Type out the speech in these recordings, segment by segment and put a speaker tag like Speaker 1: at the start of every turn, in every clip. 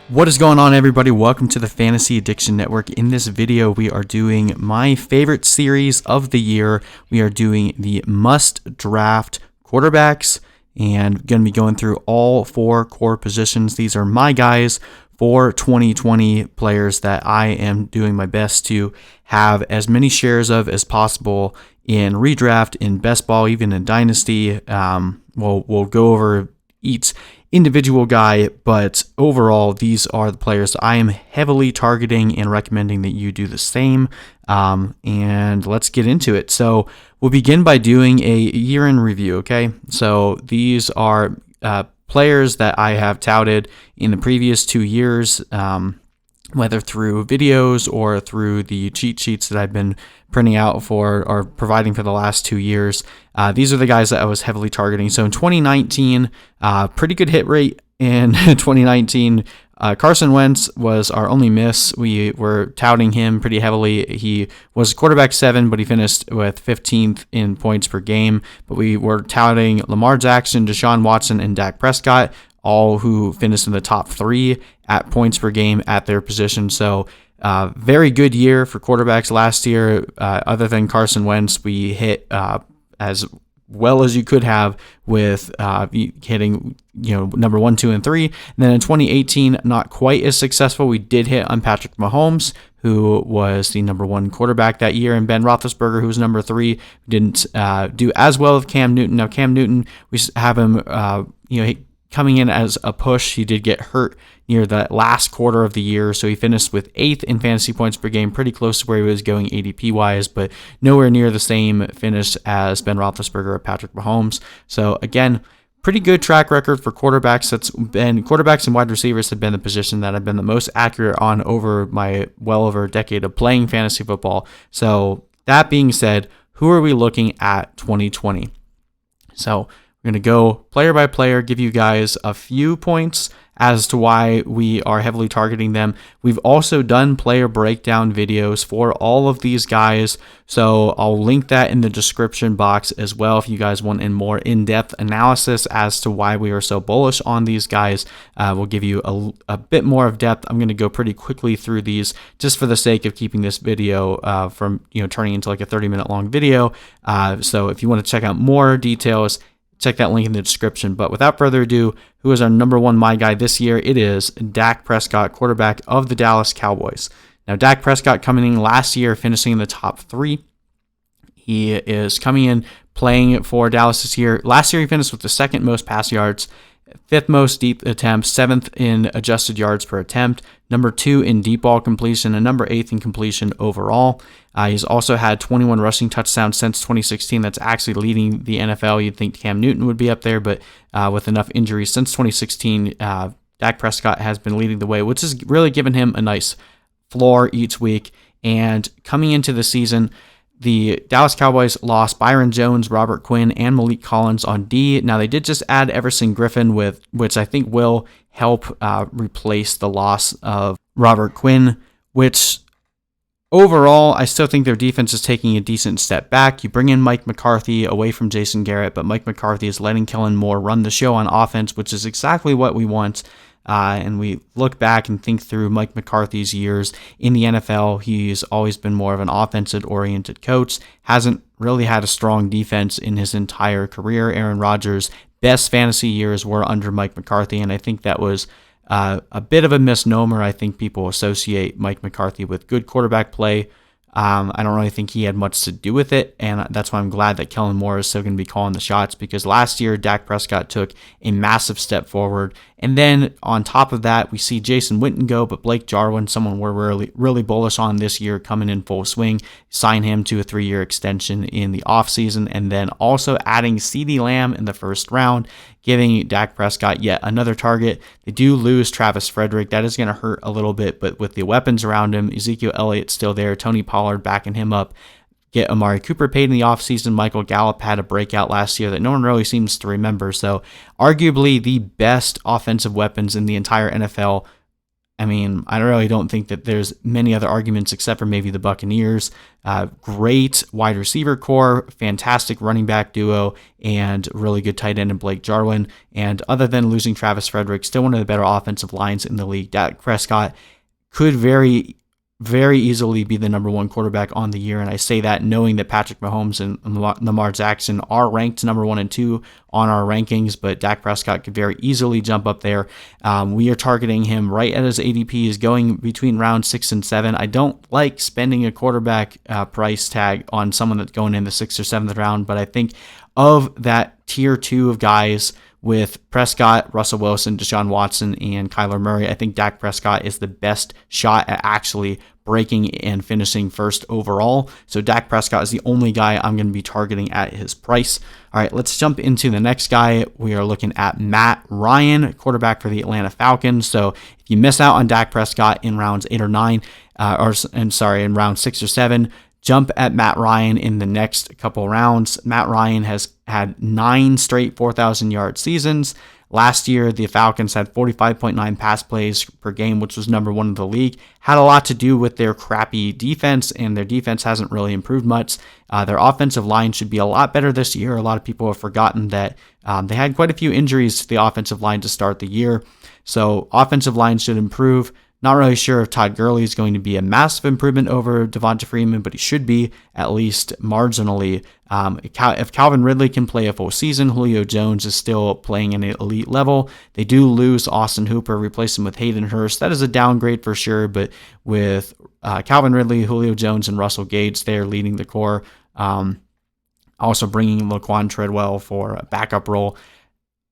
Speaker 1: What is going on, everybody? Welcome to the Fantasy Addiction Network. In this video, we are doing my favorite series of the year. We are doing the must draft quarterbacks and going to be going through all four core positions. These are my guys for 2020 players that I am doing my best to have as many shares of as possible in redraft, in best ball, even in dynasty. We'll go over each individual guy, but overall, these are the players I am heavily targeting and recommending that you do the same. And let's get into it. So we'll begin by doing a year in review. Okay, so these are players that I have touted in the previous 2 years, whether through videos or through the cheat sheets that I've been printing out for or providing for the last 2 years. These are the guys that I was heavily targeting. So in 2019, pretty good hit rate in 2019. Carson Wentz was our only miss. We were touting him pretty heavily. He was quarterback 7, but he finished with 15th in points per game. But we were touting Lamar Jackson, Deshaun Watson, and Dak Prescott, all who finished in the top 3 at points per game at their position. So very good year for quarterbacks last year. Other than Carson Wentz, we hit as well as you could have with hitting, number 1, 2, and 3. And then in 2018, not quite as successful. We did hit on Patrick Mahomes, who was the number 1 quarterback that year, and Ben Roethlisberger, who was number 3. Didn't do as well with Cam Newton. Now Cam Newton, we have him, coming in as a push. He did get hurt near the last quarter of the year, so he finished with 8th in fantasy points per game, pretty close to where he was going ADP-wise, but nowhere near the same finish as Ben Roethlisberger or Patrick Mahomes. So again, pretty good track record for quarterbacks. Quarterbacks and wide receivers have been the position that I've been the most accurate on over my well over a decade of playing fantasy football. So that being said, who are we looking at 2020? So we're going to go player by player, give you guys a few points as to why we are heavily targeting them. We've also done player breakdown videos for all of these guys, so I'll link that in the description box as well if you guys want a more in-depth analysis as to why we are so bullish on these guys. We'll give you a bit more of depth. I'm going to go pretty quickly through these just for the sake of keeping this video from turning into like a 30-minute long video. So if you want to check out more details, check that link in the description. But without further ado, who is our number 1 my guy this year? It is Dak Prescott, quarterback of the Dallas Cowboys. Now, Dak Prescott coming in last year, finishing in the top 3. He is coming in playing for Dallas this year. Last year, he finished with the 2nd most pass yards, 5th most deep attempts, 7th in adjusted yards per attempt, number 2 in deep ball completion, and number 8th in completion overall. He's also had 21 rushing touchdowns since 2016. That's actually leading the NFL. You'd think Cam Newton would be up there, but with enough injuries since 2016, Dak Prescott has been leading the way, which has really given him a nice floor each week. And coming into the season, the Dallas Cowboys lost Byron Jones, Robert Quinn, and Malik Collins on D. Now, they did just add Everson Griffin, which I think will help replace the loss of Robert Quinn, which overall, I still think their defense is taking a decent step back. You bring in Mike McCarthy away from Jason Garrett, but Mike McCarthy is letting Kellen Moore run the show on offense, which is exactly what we want. And we look back and think through Mike McCarthy's years in the NFL. He's always been more of an offensive-oriented coach, hasn't really had a strong defense in his entire career. Aaron Rodgers' best fantasy years were under Mike McCarthy, and I think that was a bit of a misnomer. I think people associate Mike McCarthy with good quarterback play. I don't really think he had much to do with it, and that's why I'm glad that Kellen Moore is still going to be calling the shots, because last year Dak Prescott took a massive step forward. And then on top of that, we see Jason Witten go, but Blake Jarwin, someone we're really bullish on this year, coming in full swing, sign him to a 3-year extension in the offseason, and then also adding CeeDee Lamb in the 1st round, giving Dak Prescott yet another target. They do lose Travis Frederick. That is going to hurt a little bit, but with the weapons around him, Ezekiel Elliott's still there, Tony Pollard backing him up. Get Amari Cooper paid in the offseason. Michael Gallup had a breakout last year that no one really seems to remember. So arguably the best offensive weapons in the entire NFL I mean, I really don't think that there's many other arguments except for maybe the Buccaneers. Great wide receiver core, fantastic running back duo, and really good tight end in Blake Jarwin. And other than losing Travis Frederick, still one of the better offensive lines in the league. Dak Prescott could very easily be the number one quarterback on the year. And I say that knowing that Patrick Mahomes and Lamar Jackson are ranked number 1 and 2 on our rankings, but Dak Prescott could very easily jump up there. We are targeting him right at his ADP is going between round 6 and 7. I don't like spending a quarterback price tag on someone that's going in the 6th or 7th round, but I think of that tier 2 of guys with Prescott, Russell Wilson, Deshaun Watson, and Kyler Murray, I think Dak Prescott is the best shot at actually breaking and finishing first overall. So Dak Prescott is the only guy I'm going to be targeting at his price. All right, let's jump into the next guy. We are looking at Matt Ryan, quarterback for the Atlanta Falcons. So if you miss out on Dak Prescott in rounds 8 or 9, in round 6 or 7, jump at Matt Ryan in the next couple rounds. Matt Ryan has had 9 straight 4,000-yard seasons. Last year, the Falcons had 45.9 pass plays per game, which was number 1 in the league. Had a lot to do with their crappy defense, and their defense hasn't really improved much. Their offensive line should be a lot better this year. A lot of people have forgotten that they had quite a few injuries to the offensive line to start the year. So offensive line should improve. Not really sure if Todd Gurley is going to be a massive improvement over Devonta Freeman, but he should be at least marginally. If Calvin Ridley can play a full season, Julio Jones is still playing at an elite level. They do lose Austin Hooper, replace him with Hayden Hurst. That is a downgrade for sure, but with Calvin Ridley, Julio Jones, and Russell Gage there leading the core, also bringing Laquan Treadwell for a backup role.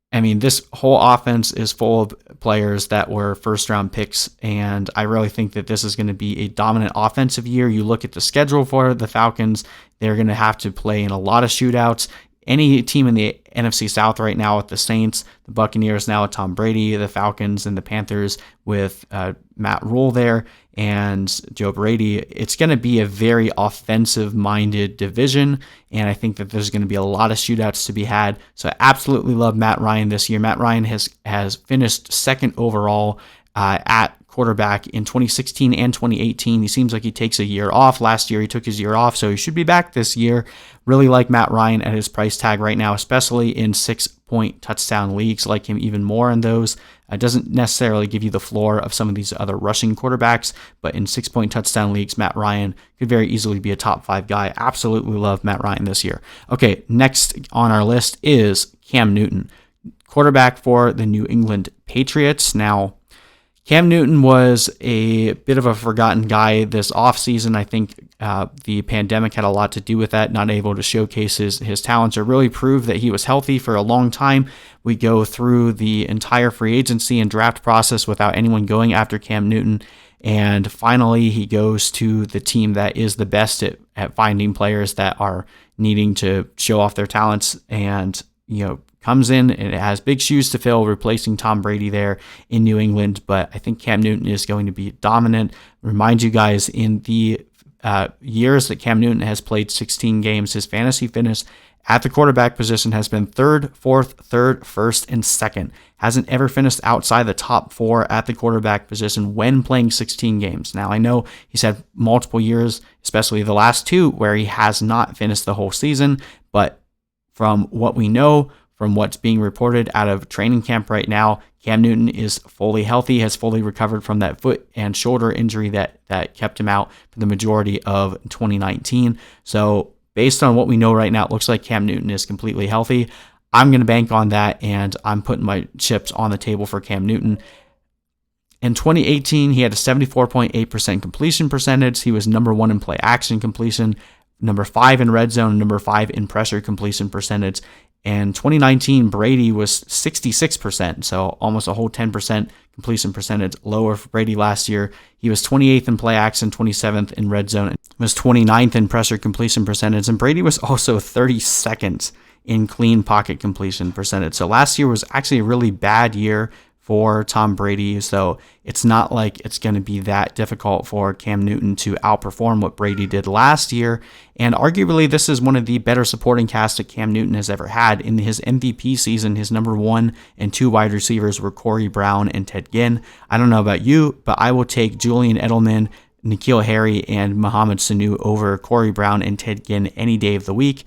Speaker 1: I mean, this whole offense is full of players that were first-round picks, and I really think that this is going to be a dominant offensive year. You look at the schedule for the Falcons, they're going to have to play in a lot of shootouts. Any team in the NFC South right now with the Saints, the Buccaneers now with Tom Brady, the Falcons, and the Panthers with Matt Rule there, and Joe Brady, it's going to be a very offensive-minded division, and I think that there's going to be a lot of shootouts to be had. So I absolutely love Matt Ryan this year. Matt Ryan has finished 2nd overall at quarterback in 2016 and 2018. He seems like he takes a year off. Last year he took his year off, so he should be back this year. Really like Matt Ryan at his price tag right now, especially in 6-point touchdown leagues. Like him even more in those. It doesn't necessarily give you the floor of some of these other rushing quarterbacks, but in 6-point touchdown leagues, Matt Ryan could very easily be a top 5 guy. Absolutely love Matt Ryan this year. Okay, next on our list is Cam Newton, quarterback for the New England Patriots. Now, Cam Newton was a bit of a forgotten guy this offseason. I think the pandemic had a lot to do with that, not able to showcase his talents or really prove that he was healthy for a long time. We go through the entire free agency and draft process without anyone going after Cam Newton. And finally, he goes to the team that is the best at finding players that are needing to show off their talents, and, comes in and it has big shoes to fill, replacing Tom Brady there in New England. But I think Cam Newton is going to be dominant. Remind you guys, in the years that Cam Newton has played 16 games, his fantasy finish at the quarterback position has been 3rd, 4th, 3rd, 1st, and 2nd. Hasn't ever finished outside the top 4 at the quarterback position when playing 16 games. Now, I know he's had multiple years, especially the last 2, where he has not finished the whole season, but from what we know, from what's being reported out of training camp right now, Cam Newton is fully healthy, has fully recovered from that foot and shoulder injury that kept him out for the majority of 2019. So based on what we know right now, it looks like Cam Newton is completely healthy. I'm going to bank on that, and I'm putting my chips on the table for Cam Newton. In 2018, he had a 74.8% completion percentage. He was number 1 in play action completion, number 5 in red zone, number 5 in pressure completion percentage. And 2019, Brady was 66%, so almost a whole 10% completion percentage lower for Brady last year. He was 28th in play action, 27th in red zone, and was 29th in pressure completion percentage. And Brady was also 32nd in clean pocket completion percentage. So last year was actually a really bad year for Tom Brady. So it's not like it's going to be that difficult for Cam Newton to outperform what Brady did last year. And arguably, this is one of the better supporting casts that Cam Newton has ever had. In his MVP season, his number 1 and 2 wide receivers were Corey Brown and Ted Ginn. I don't know about you, but I will take Julian Edelman, N'Keal Harry, and Mohamed Sanu over Corey Brown and Ted Ginn any day of the week.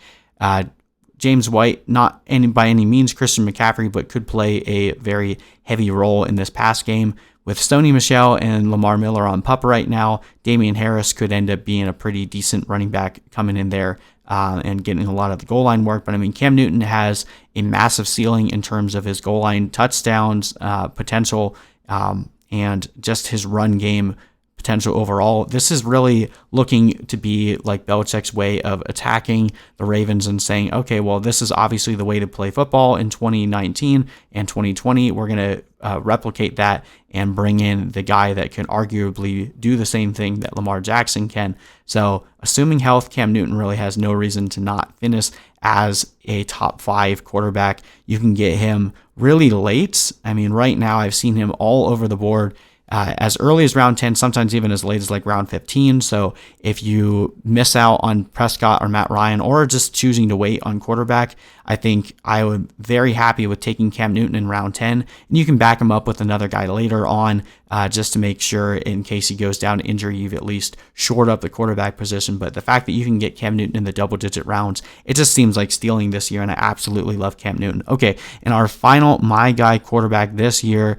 Speaker 1: James White, not by any means Christian McCaffrey, but could play a very heavy role in this pass game. With Stoney Michel and Lamar Miller on PUP right now, Damian Harris could end up being a pretty decent running back coming in there and getting a lot of the goal line work. But I mean, Cam Newton has a massive ceiling in terms of his goal line touchdowns potential and just his run game potential overall. This is really looking to be like Belichick's way of attacking the Ravens and saying, okay, well, this is obviously the way to play football in 2019 and 2020. We're going to replicate that and bring in the guy that can arguably do the same thing that Lamar Jackson can. So assuming health, Cam Newton really has no reason to not finish as a top 5 quarterback. You can get him really late. I mean, right now I've seen him all over the board. As early as round 10, sometimes even as late as like round 15. So if you miss out on Prescott or Matt Ryan, or just choosing to wait on quarterback, I think I would very happy with taking Cam Newton in round 10. And you can back him up with another guy later on just to make sure in case he goes down to injury, you've at least shored up the quarterback position. But the fact that you can get Cam Newton in the double-digit rounds, it just seems like stealing this year, and I absolutely love Cam Newton. Okay, and our final My Guy quarterback this year,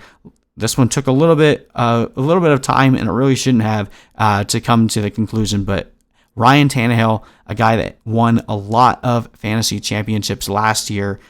Speaker 1: this one took a little bit of time, and it really shouldn't have to come to the conclusion. But Ryan Tannehill, a guy that won a lot of fantasy championships last year,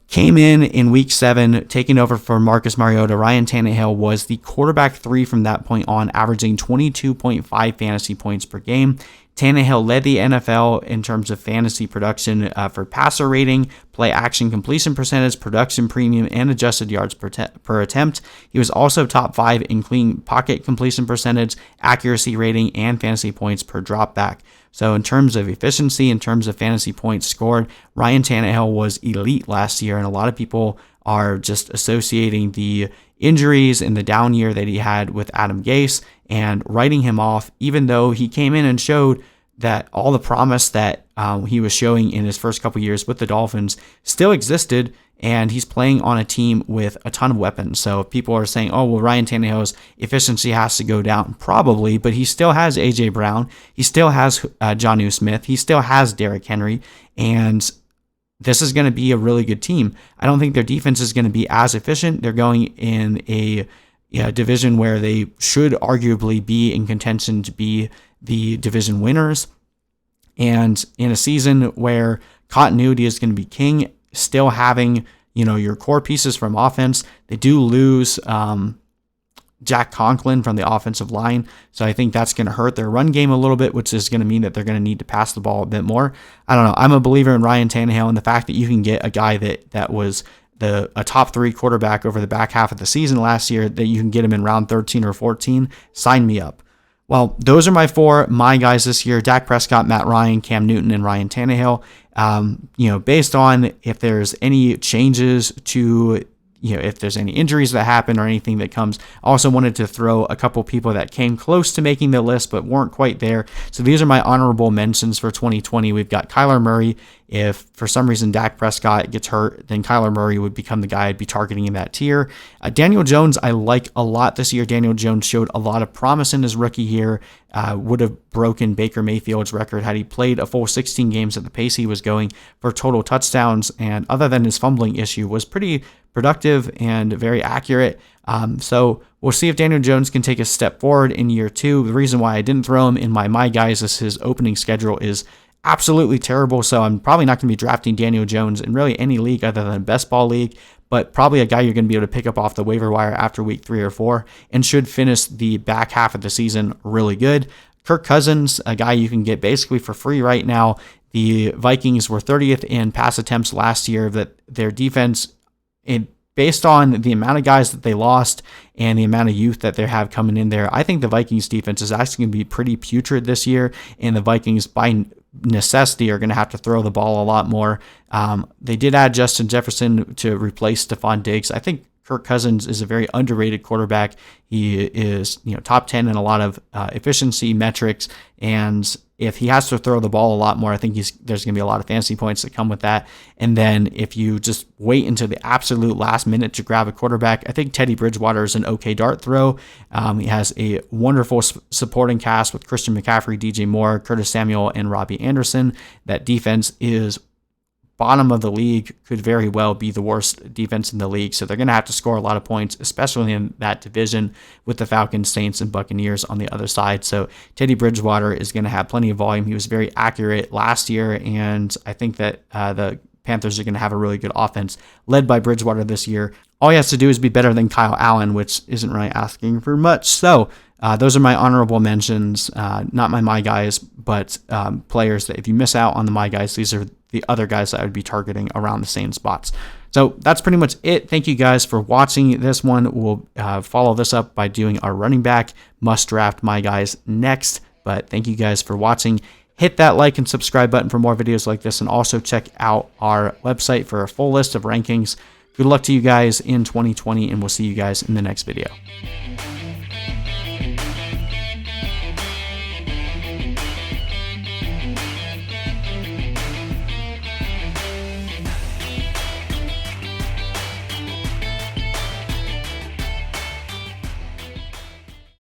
Speaker 1: came in week 7, taking over for Marcus Mariota. Ryan Tannehill was the quarterback 3 from that point on, averaging 22.5 fantasy points per game. Tannehill led the NFL in terms of fantasy production for passer rating, play action completion percentage, production premium, and adjusted yards per attempt. He was also top 5 in clean pocket completion percentage, accuracy rating, and fantasy points per dropback. So in terms of efficiency, in terms of fantasy points scored, Ryan Tannehill was elite last year, and a lot of people are just associating the injuries and the down year that he had with Adam Gase and writing him off, even though he came in and showed that all the promise that he was showing in his first couple years with the Dolphins still existed, and he's playing on a team with a ton of weapons. So if people are saying, oh, well, Ryan Tannehill's efficiency has to go down, probably, but he still has A.J. Brown, he still has Jonnu Smith, he still has Derrick Henry, and this is going to be a really good team. I don't think their defense is going to be as efficient. They're going in a division where they should arguably be in contention to be the division winners. And in a season where continuity is going to be king, still having, your core pieces from offense, they do lose Jack Conklin from the offensive line. So I think that's going to hurt their run game a little bit, which is going to mean that they're going to need to pass the ball a bit more. I don't know. I'm a believer in Ryan Tannehill, and the fact that you can get a guy that was a top 3 quarterback over the back half of the season last year, that you can get him in round 13 or 14, sign me up. Well, those are my 4 My Guys this year: Dak Prescott, Matt Ryan, Cam Newton, and Ryan Tannehill. Based on if there's any changes to, if there's any injuries that happen or anything that comes. I also wanted to throw a couple people that came close to making the list but weren't quite there. So these are my honorable mentions for 2020. We've got Kyler Murray. If for some reason Dak Prescott gets hurt, then Kyler Murray would become the guy I'd be targeting in that tier. Daniel Jones, I like a lot this year. Daniel Jones showed a lot of promise in his rookie year. Would have broken Baker Mayfield's record had he played a full 16 games at the pace he was going for total touchdowns. And other than his fumbling issue, was pretty productive and very accurate. So we'll see if Daniel Jones can take a step forward in year 2. The reason why I didn't throw him in my guys is his opening schedule is absolutely terrible. So I'm probably not going to be drafting Daniel Jones in really any league other than best ball league, but probably a guy you're going to be able to pick up off the waiver wire after week 3 or 4 and should finish the back half of the season really good. Kirk Cousins, a guy you can get basically for free right now. The Vikings were 30th in pass attempts last year. That their defense, based on the amount of guys that they lost and the amount of youth that they have coming in there, I think the Vikings defense is actually going to be pretty putrid this year, and the Vikings by necessity are going to have to throw the ball a lot more. They did add Justin Jefferson to replace Stephon Diggs. I think Kirk Cousins is a very underrated quarterback. He is, top 10 in a lot of efficiency metrics, and if he has to throw the ball a lot more, I think there's going to be a lot of fantasy points that come with that. And then if you just wait until the absolute last minute to grab a quarterback, I think Teddy Bridgewater is an okay dart throw. He has a wonderful supporting cast with Christian McCaffrey, DJ Moore, Curtis Samuel, and Robbie Anderson. That defense is bottom of the league, could very well be the worst defense in the league. So they're going to have to score a lot of points, especially in that division with the Falcons, Saints, and Buccaneers on the other side. So Teddy Bridgewater is going to have plenty of volume. He was very accurate last year, and I think that the Panthers are going to have a really good offense led by Bridgewater this year. All he has to do is be better than Kyle Allen, which isn't really asking for much. So those are my honorable mentions, not my guys, but players that if you miss out on the my guys, these are the other guys that I would be targeting around the same spots. So that's pretty much it. Thank you guys for watching this one. We'll follow this up by doing our running back must draft my guys next. But thank you guys for watching. Hit that like and subscribe button for more videos like this, and also check out our website for a full list of rankings. Good luck to you guys in 2020, and we'll see you guys in the next video.